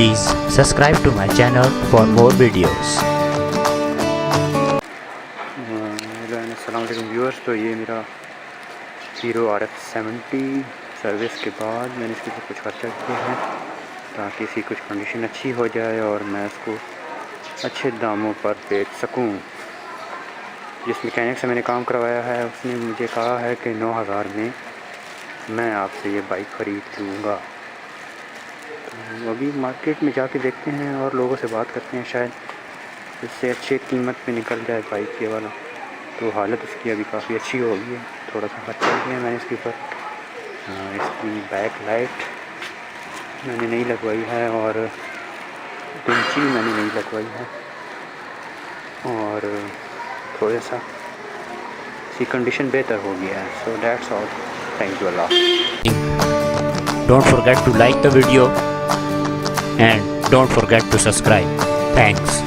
Please subscribe to my channel for more videos. Hello अस्सलाम वालेकुम viewers. तो ये मेरा हीरो RX70 सर्विस के बाद मैंने इसके ऊपर कुछ खर्चा किया है ताकि इसकी कुछ कंडीशन अच्छी हो जाए और मैं इसको अच्छे दामों पर बेच सकूं। जिस मैकेनिक से मैंने काम करवाया है उसने मुझे कहा है कि 9000 में मैं आपसे ये बाइक ख़रीद लूँगा। तो अभी मार्केट में जाके देखते हैं और लोगों से बात करते हैं, शायद इससे अच्छी कीमत पे निकल जाए बाइक ये वाला। तो हालत इसकी अभी काफ़ी अच्छी हो गई है, थोड़ा सा खर्चा किया मैंने इसके ऊपर। इसकी बैक लाइट मैंने नहीं लगवाई है और डिंची मैंने नहीं लगवाई है और थोड़ा सा इसकी कंडीशन बेहतर हो गया है। So that's all, thank you Allah. Don't forget to like the video and don't forget to subscribe. Thanks.